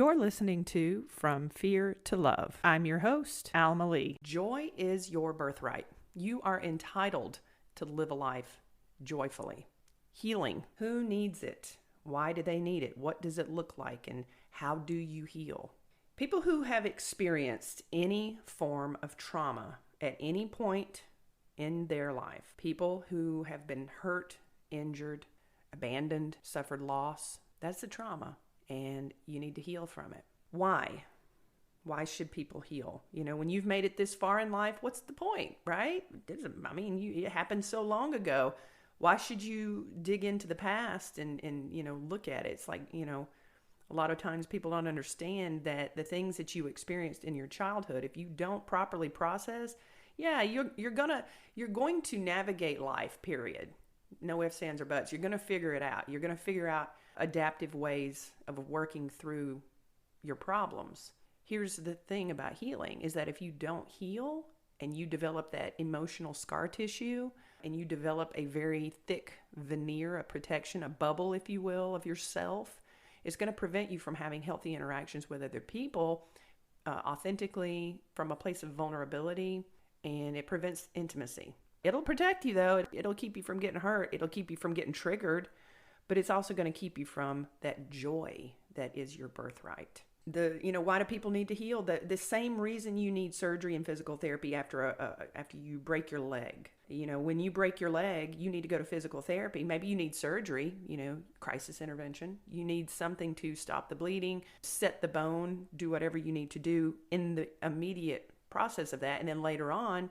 You're listening to From Fear to Love. I'm your host, Alma Lee. Joy is your birthright. You are entitled to live a life joyfully. Healing. Who needs it? Why do they need it? What does it look like? And how do you heal? People who have experienced any form of trauma at any point in their life, people who have been hurt, injured, abandoned, suffered loss, that's the trauma. And you need to heal from it. Why? Why should people heal? You know, when you've made it this far in life, what's the point, right? It happened so long ago. Why should you dig into the past and look at it? It's like, a lot of times people don't understand that the things that you experienced in your childhood, if you don't properly process, you're going to navigate life, period. No ifs, ands, or buts. You're going to figure it out. You're going to figure out adaptive ways of working through your problems. Here's the thing about healing is that if you don't heal and you develop that emotional scar tissue and you develop a very thick veneer, a protection, a bubble, if you will, of yourself, it's going to prevent you from having healthy interactions with other people authentically from a place of vulnerability, and it prevents intimacy. It'll protect you though. It'll keep you from getting hurt. It'll keep you from getting triggered. But it's also going to keep you from that joy that is your birthright. Why do people need to heal? The same reason you need surgery and physical therapy after you break your leg. When you break your leg, you need to go to physical therapy. Maybe you need surgery, crisis intervention. You need something to stop the bleeding, set the bone, do whatever you need to do in the immediate process of that. And then later on,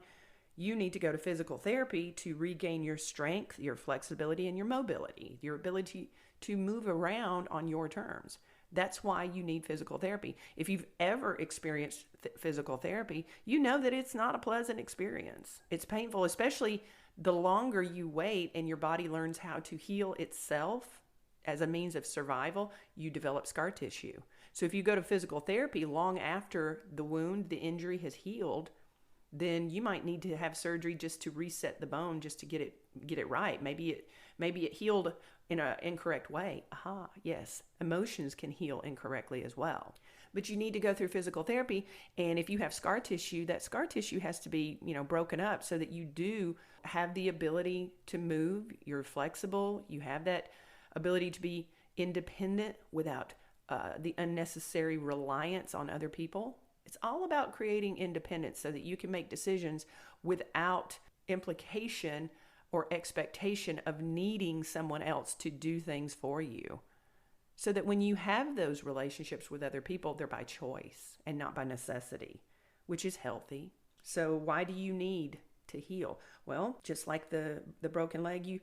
you need to go to physical therapy to regain your strength, your flexibility, and your mobility, your ability to move around on your terms. That's why you need physical therapy. If you've ever experienced physical therapy, you know that it's not a pleasant experience. It's painful, especially the longer you wait and your body learns how to heal itself as a means of survival, you develop scar tissue. So if you go to physical therapy long after the wound, the injury has healed, then you might need to have surgery just to reset the bone, just to get it right. Maybe it healed in an incorrect way. Yes, emotions can heal incorrectly as well. But you need to go through physical therapy, and if you have scar tissue, that scar tissue has to be, broken up so that you do have the ability to move. You're flexible. You have that ability to be independent without the unnecessary reliance on other people. It's all about creating independence so that you can make decisions without implication or expectation of needing someone else to do things for you. So that when you have those relationships with other people, they're by choice and not by necessity, which is healthy. So why do you need to heal? Well, just like the broken leg,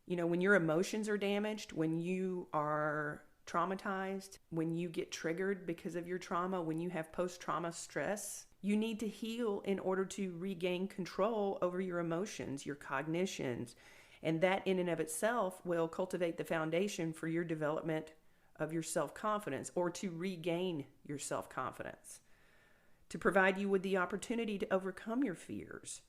when your emotions are damaged, when you are traumatized, when you get triggered because of your trauma, when you have post-trauma stress, you need to heal in order to regain control over your emotions, your cognitions. And that in and of itself will cultivate the foundation for your development of your self-confidence, or to regain your self-confidence, to provide you with the opportunity to overcome your fears.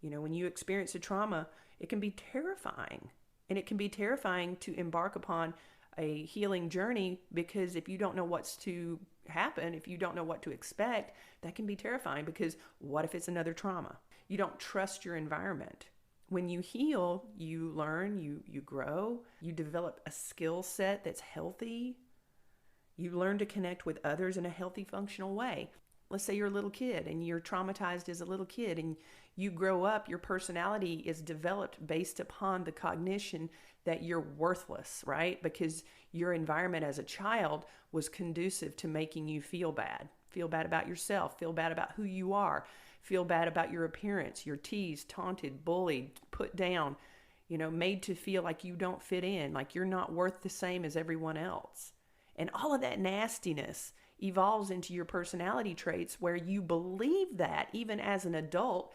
When you experience a trauma, it can be terrifying. And it can be terrifying to embark upon a healing journey, because if you don't know what's to happen, if you don't know what to expect, that can be terrifying, because what if it's another trauma? You don't trust your environment. When you heal, you learn, you grow, you develop a skill set that's healthy. You learn to connect with others in a healthy, functional way. Let's say you're a little kid and you're traumatized as a little kid, and you grow up, your personality is developed based upon the cognition that you're worthless, right? Because your environment as a child was conducive to making you feel bad about yourself, feel bad about who you are, feel bad about your appearance. You're teased, taunted, bullied, put down, made to feel like you don't fit in, like you're not worth the same as everyone else. And all of that nastiness evolves into your personality traits, where you believe that even as an adult.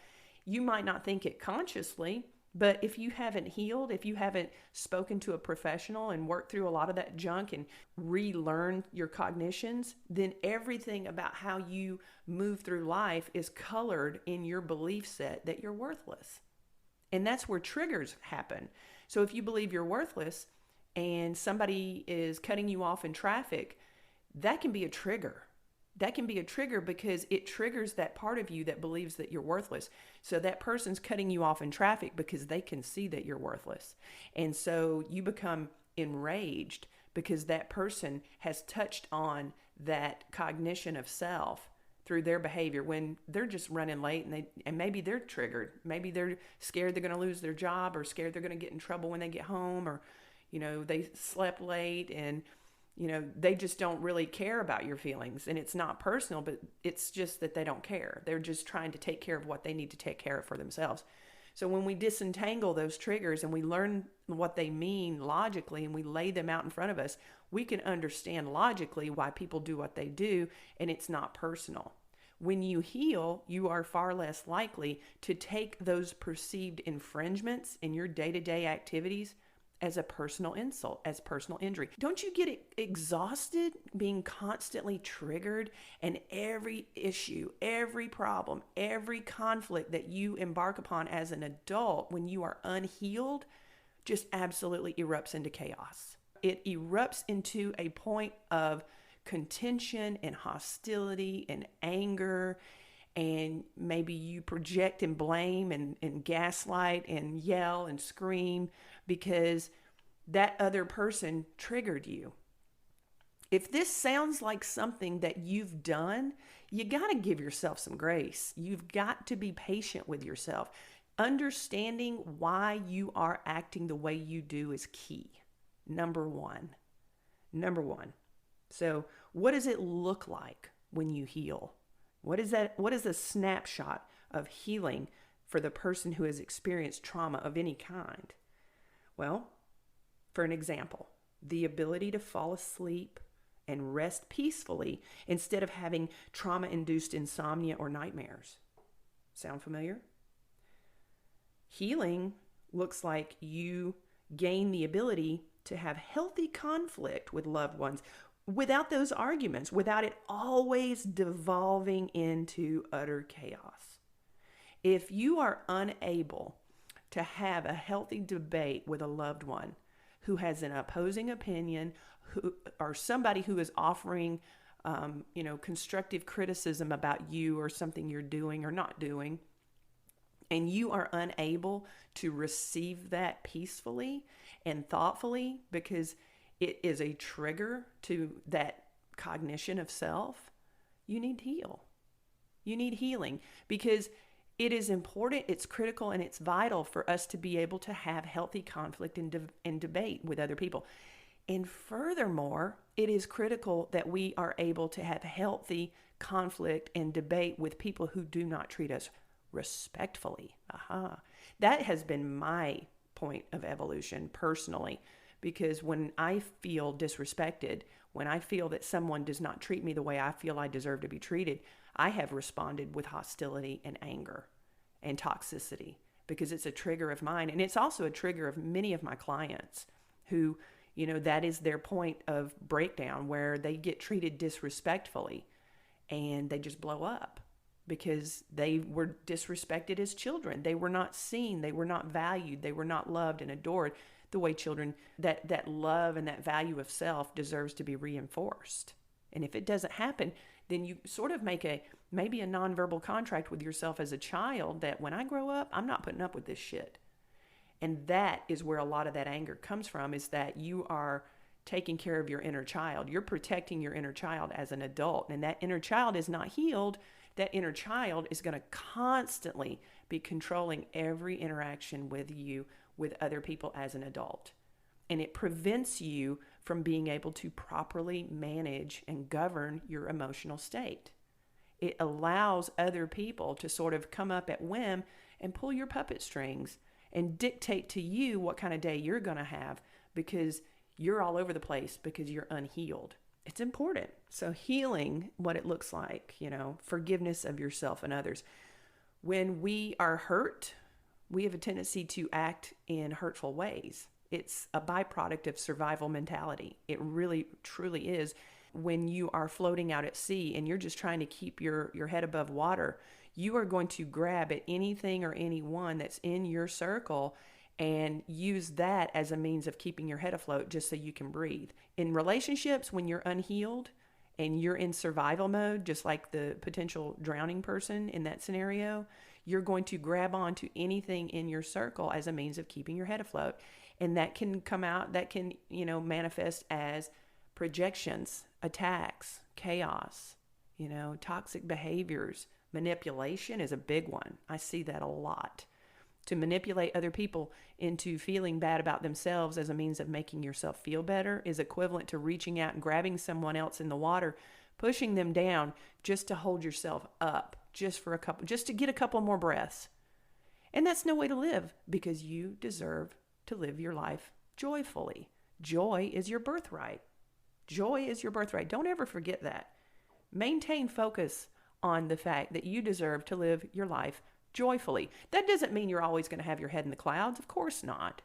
You might not think it consciously, but if you haven't healed, if you haven't spoken to a professional and worked through a lot of that junk and relearned your cognitions, then everything about how you move through life is colored in your belief set that you're worthless. And that's where triggers happen. So if you believe you're worthless and somebody is cutting you off in traffic, that can be a trigger. That can be a trigger because it triggers that part of you that believes that you're worthless. So that person's cutting you off in traffic because they can see that you're worthless. And so you become enraged because that person has touched on that cognition of self through their behavior when they're just running late, and maybe they're triggered. Maybe they're scared they're going to lose their job, or scared they're going to get in trouble when they get home, or they slept late, and they just don't really care about your feelings. And it's not personal, but it's just that they don't care. They're just trying to take care of what they need to take care of for themselves. So when we disentangle those triggers and we learn what they mean logically and we lay them out in front of us, we can understand logically why people do what they do, and it's not personal. When you heal, you are far less likely to take those perceived infringements in your day-to-day activities as a personal insult, as personal injury. Don't you get exhausted being constantly triggered, and every issue, every problem, every conflict that you embark upon as an adult when you are unhealed just absolutely erupts into chaos? It erupts into a point of contention and hostility and anger, and maybe you project and blame and gaslight and yell and scream because that other person triggered you. If this sounds like something that you've done, you got to give yourself some grace. You've got to be patient with yourself. Understanding why you are acting the way you do is key. Number one. So what does it look like when you heal? What is that? What is a snapshot of healing for the person who has experienced trauma of any kind? Well, for an example, the ability to fall asleep and rest peacefully instead of having trauma-induced insomnia or nightmares. Sound familiar? Healing looks like you gain the ability to have healthy conflict with loved ones without those arguments, without it always devolving into utter chaos. If you are unable to have a healthy debate with a loved one who has an opposing opinion, or somebody who is offering, constructive criticism about you or something you're doing or not doing, and you are unable to receive that peacefully and thoughtfully because it is a trigger to that cognition of self, you need to heal. You need healing because it is important, it's critical, and it's vital for us to be able to have healthy conflict and debate with other people. And furthermore, it is critical that we are able to have healthy conflict and debate with people who do not treat us respectfully. That has been my point of evolution personally, because when I feel disrespected, when I feel that someone does not treat me the way I feel I deserve to be treated, I have responded with hostility and anger and toxicity because it's a trigger of mine. And it's also a trigger of many of my clients who, that is their point of breakdown, where they get treated disrespectfully and they just blow up because they were disrespected as children. They were not seen. They were not valued. They were not loved and adored the way children, that love and that value of self deserves to be reinforced. And if it doesn't happen, then you sort of make maybe a nonverbal contract with yourself as a child that when I grow up, I'm not putting up with this shit. And that is where a lot of that anger comes from, is that you are taking care of your inner child. You're protecting your inner child as an adult. And that inner child is not healed. That inner child is going to constantly be controlling every interaction with you, with other people as an adult. And it prevents you from being able to properly manage and govern your emotional state. It allows other people to sort of come up at whim and pull your puppet strings and dictate to you what kind of day you're going to have because you're all over the place because you're unhealed. It's important. So healing, what it looks like, forgiveness of yourself and others. When we are hurt, we have a tendency to act in hurtful ways. It's a byproduct of survival mentality. It really, truly is. When you are floating out at sea and you're just trying to keep your head above water, you are going to grab at anything or anyone that's in your circle and use that as a means of keeping your head afloat just so you can breathe. In relationships, when you're unhealed and you're in survival mode, just like the potential drowning person in that scenario, you're going to grab onto anything in your circle as a means of keeping your head afloat. And that can come out, that can, manifest as projections, attacks, chaos, toxic behaviors. Manipulation is a big one. I see that a lot. To manipulate other people into feeling bad about themselves as a means of making yourself feel better is equivalent to reaching out and grabbing someone else in the water, pushing them down just to hold yourself up, just to get a couple more breaths. And that's no way to live, because you deserve to live your life joyfully. Joy is your birthright. Joy is your birthright. Don't ever forget that. Maintain focus on the fact that you deserve to live your life joyfully. That doesn't mean you're always going to have your head in the clouds. Of course not.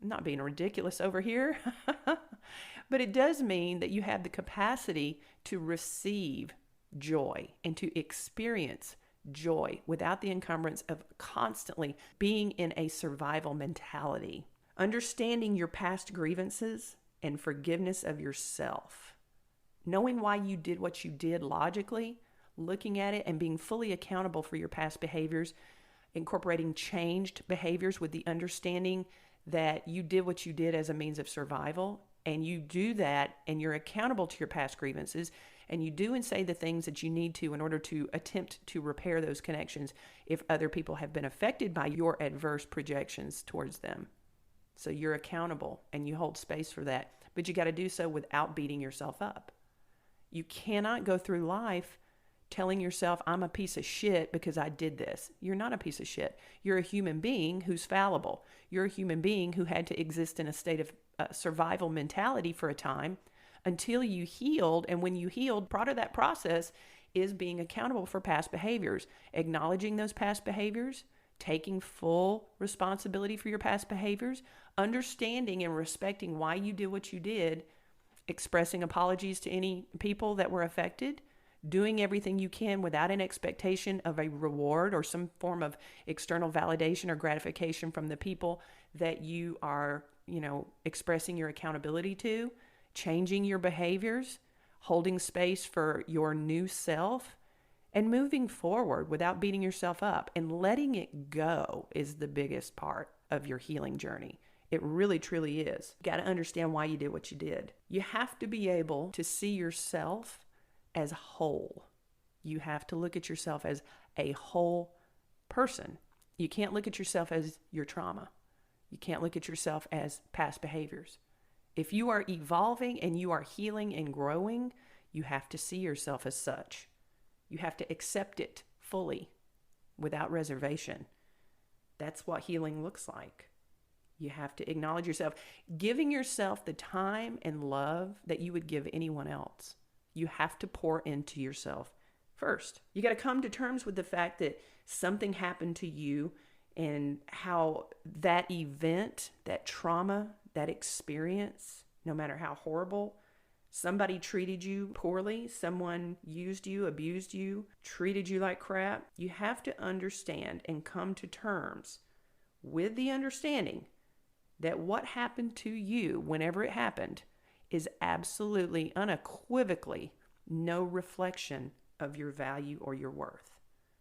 I'm not being ridiculous over here. But it does mean that you have the capacity to receive joy and to experience joy without the encumbrance of constantly being in a survival mentality. Understanding your past grievances and forgiveness of yourself. Knowing why you did what you did logically, looking at it and being fully accountable for your past behaviors, incorporating changed behaviors with the understanding that you did what you did as a means of survival, and you do that and you're accountable to your past grievances, and you do and say the things that you need to in order to attempt to repair those connections if other people have been affected by your adverse projections towards them. So you're accountable and you hold space for that, but you got to do so without beating yourself up. You cannot go through life telling yourself, I'm a piece of shit because I did this. You're not a piece of shit. You're a human being who's fallible. You're a human being who had to exist in a state of survival mentality for a time until you healed. And when you healed, part of that process is being accountable for past behaviors, acknowledging those past behaviors, taking full responsibility for your past behaviors, understanding and respecting why you did what you did, expressing apologies to any people that were affected, doing everything you can without an expectation of a reward or some form of external validation or gratification from the people that you are, expressing your accountability to, changing your behaviors, holding space for your new self, and moving forward without beating yourself up. And letting it go is the biggest part of your healing journey. It really, truly is. You got to understand why you did what you did. You have to be able to see yourself as whole. You have to look at yourself as a whole person. You can't look at yourself as your trauma. You can't look at yourself as past behaviors. If you are evolving and you are healing and growing, you have to see yourself as such. You have to accept it fully without reservation. That's what healing looks like. You have to acknowledge yourself, giving yourself the time and love that you would give anyone else. You have to pour into yourself first. You got to come to terms with the fact that something happened to you and how that event, that trauma, that experience, no matter how horrible, somebody treated you poorly, someone used you, abused you, treated you like crap. You have to understand and come to terms with the understanding that what happened to you, whenever it happened, is absolutely, unequivocally no reflection of your value or your worth.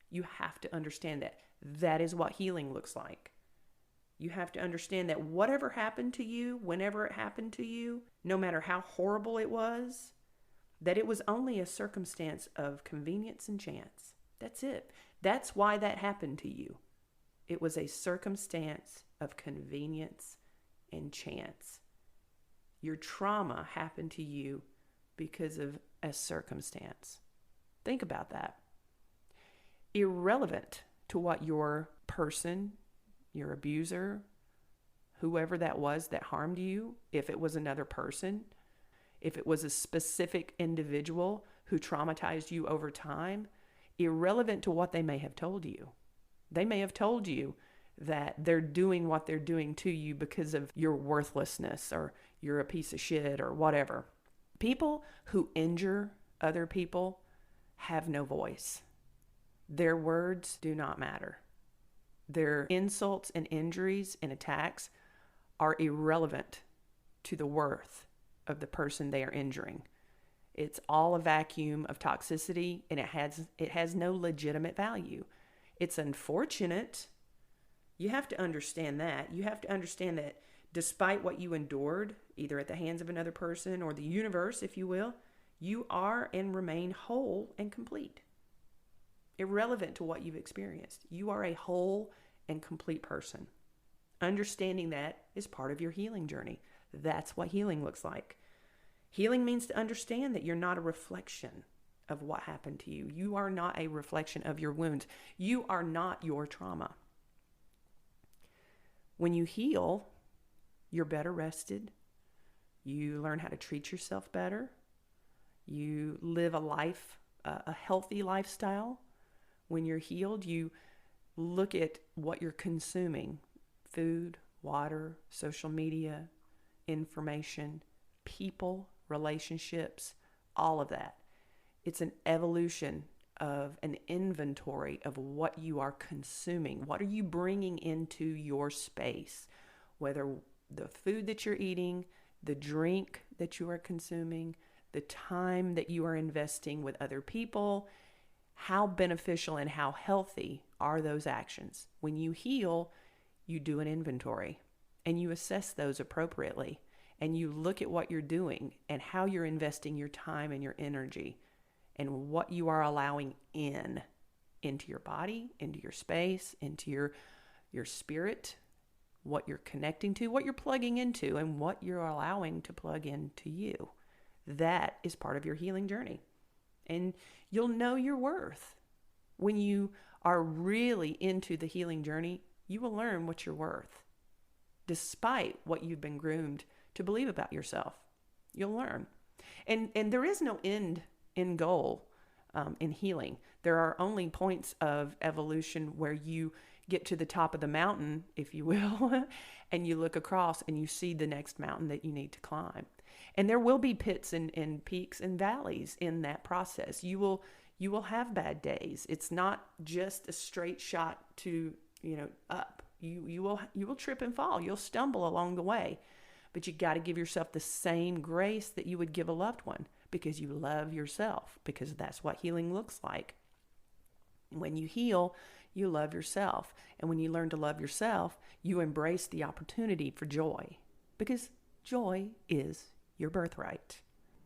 You have to understand that. That is what healing looks like. You have to understand that whatever happened to you, whenever it happened to you, no matter how horrible it was, that it was only a circumstance of convenience and chance. That's it. That's why that happened to you. It was a circumstance of convenience and chance. Your trauma happened to you because of a circumstance. Think about that. Irrelevant to what your person, your abuser, whoever that was that harmed you, if it was another person, if it was a specific individual who traumatized you over time, irrelevant to what they may have told you. They may have told you that they're doing what they're doing to you because of your worthlessness or you're a piece of shit or whatever. People who injure other people have no voice. Their words do not matter. Their insults and injuries and attacks are irrelevant to the worth of the person they are injuring. It's all a vacuum of toxicity, and it has no legitimate value. It's unfortunate. You have to understand that. You have to understand that despite what you endured, either at the hands of another person or the universe, if you will, you are and remain whole and complete. Irrelevant to what you've experienced. You are a whole and complete person. Understanding that is part of your healing journey. That's what healing looks like. Healing means to understand that you're not a reflection of what happened to you. You are not a reflection of your wounds. You are not your trauma. When you heal, you're better rested. You learn how to treat yourself better. You live a healthy lifestyle. When you're healed, you look at what you're consuming: food, water, social media, information, people, relationships, all of that. It's an evolution of an inventory of what you are consuming. What are you bringing into your space? Whether the food that you're eating, the drink that you are consuming, the time that you are investing with other people, how beneficial and how healthy are those actions? When you heal, you do an inventory and you assess those appropriately, and you look at what you're doing and how you're investing your time and your energy and what you are allowing into your body, into your space, into your spirit, what you're connecting to, what you're plugging into, and what you're allowing to plug into you. That is part of your healing journey. And you'll know your worth. When you are really into the healing journey, you will learn what you're worth. Despite what you've been groomed to believe about yourself, you'll learn. And there is no end goal in healing. There are only points of evolution where you get to the top of the mountain, if you will, and you look across and you see the next mountain that you need to climb. And there will be pits and peaks and valleys in that process. You will have bad days. It's not just a straight shot to, up. You will trip and fall. You'll stumble along the way. But you got to give yourself the same grace that you would give a loved one, because you love yourself, because that's what healing looks like. When you heal, you love yourself. And when you learn to love yourself, you embrace the opportunity for joy, because joy is your birthright.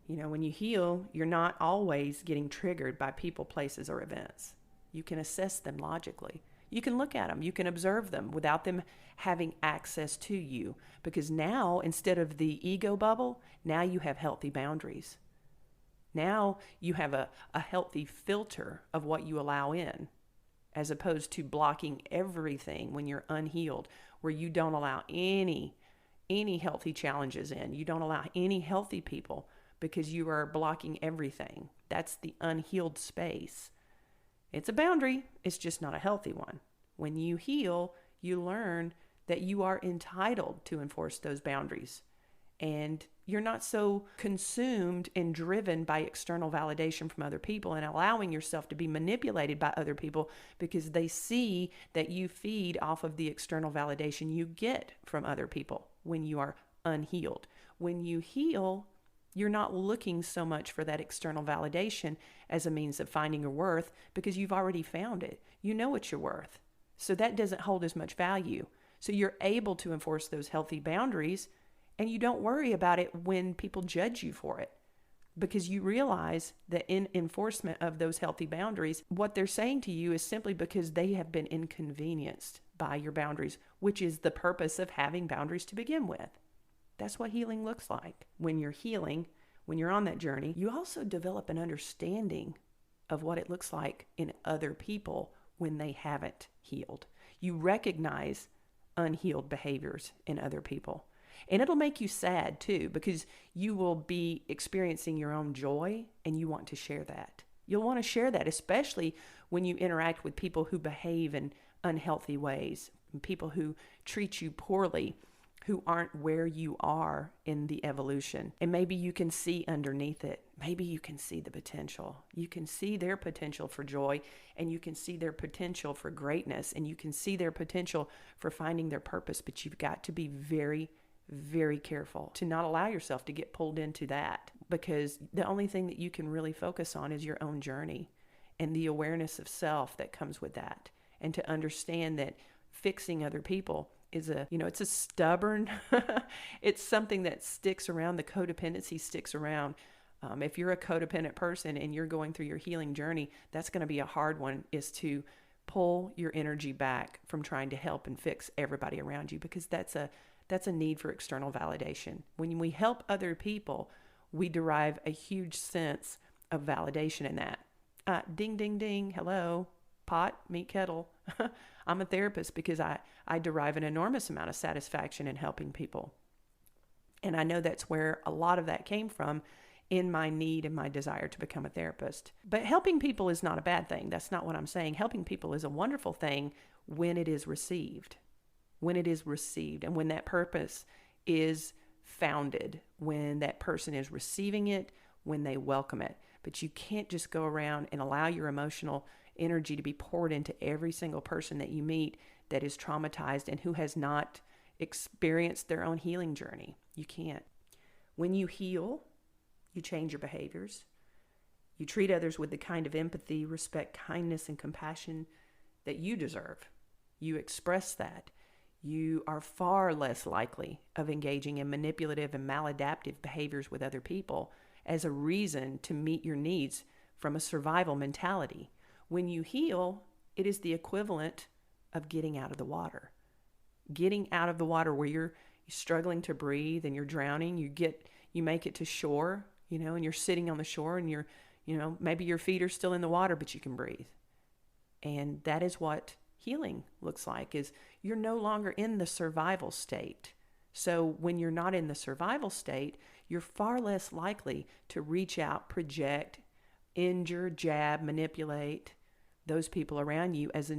When you heal, you're not always getting triggered by people, places, or events. You can assess them logically. You can look at them. You can observe them without them having access to you. Because now, instead of the ego bubble, now you have healthy boundaries. Now you have a healthy filter of what you allow in, as opposed to blocking everything when you're unhealed, where you don't allow any healthy challenges in. You don't allow any healthy people because you are blocking everything. That's the unhealed space. It's a boundary. It's just not a healthy one. When you heal, you learn that you are entitled to enforce those boundaries. And you're not so consumed and driven by external validation from other people and allowing yourself to be manipulated by other people because they see that you feed off of the external validation you get from other people when you are unhealed. When you heal, you're not looking so much for that external validation as a means of finding your worth, because you've already found it. You know what you're worth. So that doesn't hold as much value. So you're able to enforce those healthy boundaries, and you don't worry about it when people judge you for it, because you realize that in enforcement of those healthy boundaries, what they're saying to you is simply because they have been inconvenienced by your boundaries, which is the purpose of having boundaries to begin with. That's what healing looks like. When you're healing, when you're on that journey, you also develop an understanding of what it looks like in other people when they haven't healed. You recognize unhealed behaviors in other people. And it'll make you sad too, because you will be experiencing your own joy and you want to share that. You'll want to share that, especially when you interact with people who behave in unhealthy ways, people who treat you poorly, who aren't where you are in the evolution. And maybe you can see underneath it. Maybe you can see the potential. You can see their potential for joy, and you can see their potential for greatness, and you can see their potential for finding their purpose. But you've got to be very, very careful to not allow yourself to get pulled into that. because the only thing that you can really focus on is your own journey and the awareness of self that comes with that. And to understand that fixing other people is it's a stubborn, it's something that sticks around. The codependency sticks around. If you're a codependent person and you're going through your healing journey, that's going to be a hard one, is to pull your energy back from trying to help and fix everybody around you, because that's a need for external validation. When we help other people, we derive a huge sense of validation in that. Ding, ding, ding. Hello, pot, meet kettle. I'm a therapist because I derive an enormous amount of satisfaction in helping people. And I know that's where a lot of that came from in my need and my desire to become a therapist. But helping people is not a bad thing. That's not what I'm saying. Helping people is a wonderful thing when it is received. When it is received and when that purpose is founded, when that person is receiving it, when they welcome it. But you can't just go around and allow your emotional energy to be poured into every single person that you meet that is traumatized and who has not experienced their own healing journey. You can't. When you heal, you change your behaviors. You treat others with the kind of empathy, respect, kindness, and compassion that you deserve. You express that. You are far less likely of engaging in manipulative and maladaptive behaviors with other people as a reason to meet your needs from a survival mentality. When you heal, it is the equivalent of getting out of the water. Getting out of the water where you're struggling to breathe and you're drowning, you make it to shore, and you're sitting on the shore and maybe your feet are still in the water, but you can breathe. And that is what healing looks like, is you're no longer in the survival state. So when you're not in the survival state, you're far less likely to reach out, project, injure, jab, manipulate those people around you as a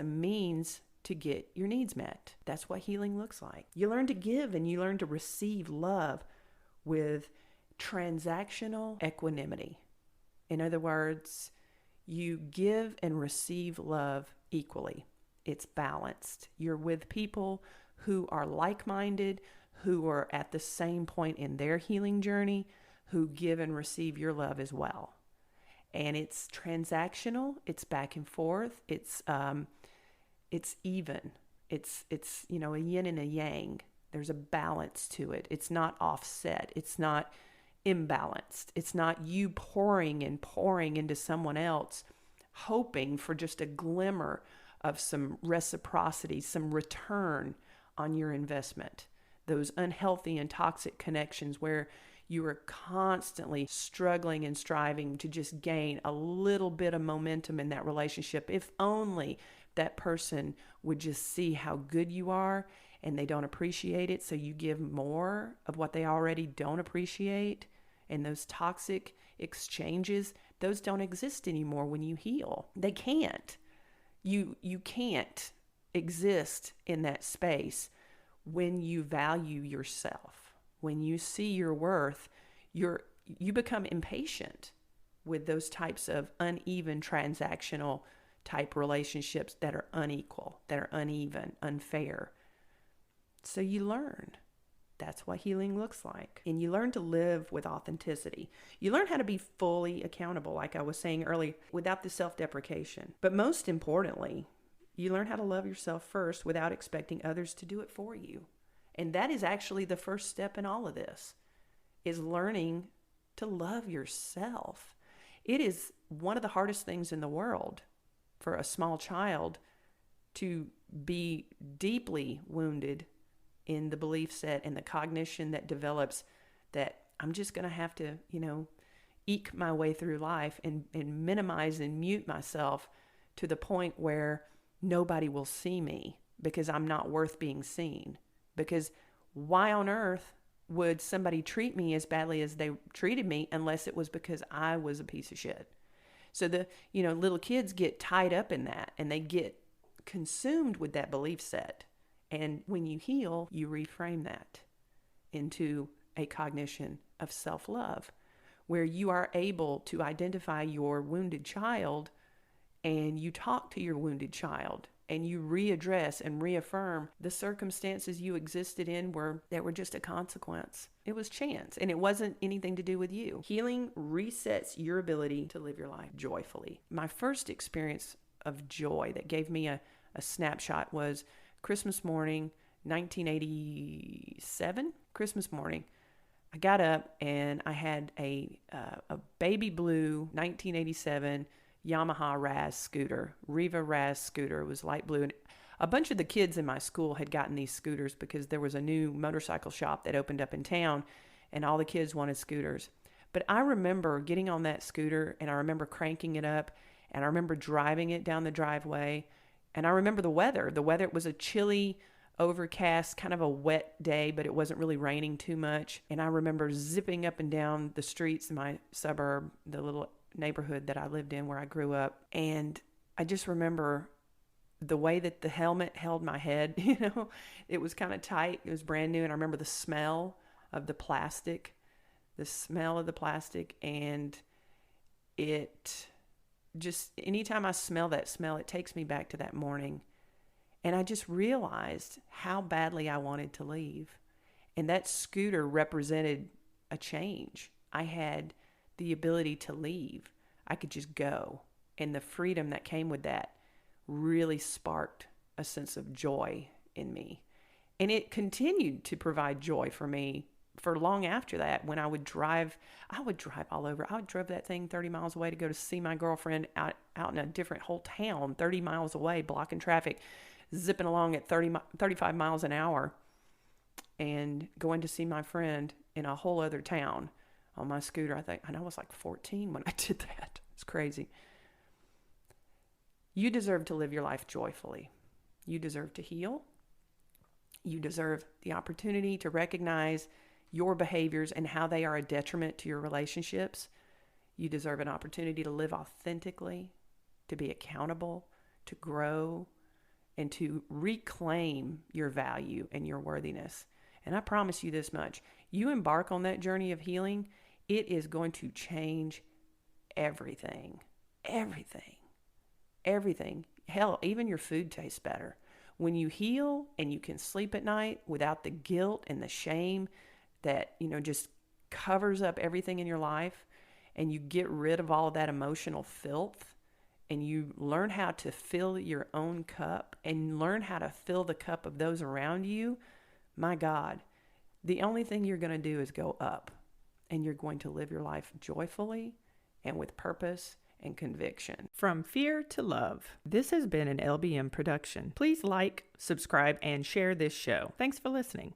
means to get your needs met. That's what healing looks like. You learn to give and you learn to receive love with transactional equanimity. In other words, you give and receive love equally. It's balanced. You're with people who are like-minded, who are at the same point in their healing journey, who give and receive your love as well. And it's transactional. It's back and forth. It's even. It's a yin and a yang. There's a balance to it. It's not offset. It's not imbalanced. It's not you pouring into someone else, hoping for just a glimmer of some reciprocity, some return on your investment. Those unhealthy and toxic connections where you are constantly struggling and striving to just gain a little bit of momentum in that relationship. If only that person would just see how good you are, and they don't appreciate it, so you give more of what they already don't appreciate. And those toxic exchanges, those don't exist anymore when you heal. They can't. You can't exist in that space when you value yourself. When you see your worth, you become impatient with those types of uneven transactional type relationships that are unequal, that are uneven, unfair. So you learn. That's what healing looks like. And you learn to live with authenticity. You learn how to be fully accountable, like I was saying earlier, without the self-deprecation. But most importantly, you learn how to love yourself first without expecting others to do it for you. And that is actually the first step in all of this, is learning to love yourself. It is one of the hardest things in the world for a small child to be deeply wounded in the belief set and the cognition that develops that I'm just going to have to, eke my way through life and minimize and mute myself to the point where nobody will see me because I'm not worth being seen. Because why on earth would somebody treat me as badly as they treated me unless it was because I was a piece of shit? So the, little kids get tied up in that and they get consumed with that belief set. And when you heal, you reframe that into a cognition of self-love, where you are able to identify your wounded child and you talk to your wounded child and you readdress and reaffirm the circumstances you existed in that were just a consequence. It was chance, and it wasn't anything to do with you. Healing resets your ability to live your life joyfully. My first experience of joy that gave me a snapshot was Christmas morning, 1987, Christmas morning. I got up and I had a baby blue 1987 Yamaha Raz scooter, Riva Raz scooter. It was light blue. And a bunch of the kids in my school had gotten these scooters because there was a new motorcycle shop that opened up in town and all the kids wanted scooters. But I remember getting on that scooter and I remember cranking it up and I remember driving it down the driveway. And I remember the weather. It was a chilly, overcast, kind of a wet day, but it wasn't really raining too much. And I remember zipping up and down the streets in my suburb, the little neighborhood that I lived in where I grew up. And I just remember the way that the helmet held my head, it was kind of tight. It was brand new. And I remember the smell of the plastic, and it just, anytime I smell that smell, it takes me back to that morning. And I just realized how badly I wanted to leave. And that scooter represented a change. I had the ability to leave. I could just go. And the freedom that came with that really sparked a sense of joy in me. And it continued to provide joy for me for long after that. When I would drive all over. I drove that thing 30 miles away to go to see my girlfriend out in a different whole town, 30 miles away, blocking traffic, zipping along at 35 miles an hour and going to see my friend in a whole other town on my scooter. I was like 14 when I did that. It's crazy. You deserve to live your life joyfully. You deserve to heal. You deserve the opportunity to recognize your behaviors and how they are a detriment to your relationships. You deserve an opportunity to live authentically, to be accountable, to grow, and to reclaim your value and your worthiness. And I promise you this much. You embark on that journey of healing, it is going to change everything. Everything. Hell, even your food tastes better. When you heal and you can sleep at night without the guilt and the shame that, just covers up everything in your life, and you get rid of all of that emotional filth, and you learn how to fill your own cup and learn how to fill the cup of those around you, my God, the only thing you're going to do is go up, and you're going to live your life joyfully and with purpose and conviction. From fear to love. This has been an LBM production. Please like, subscribe, and share this show. Thanks for listening.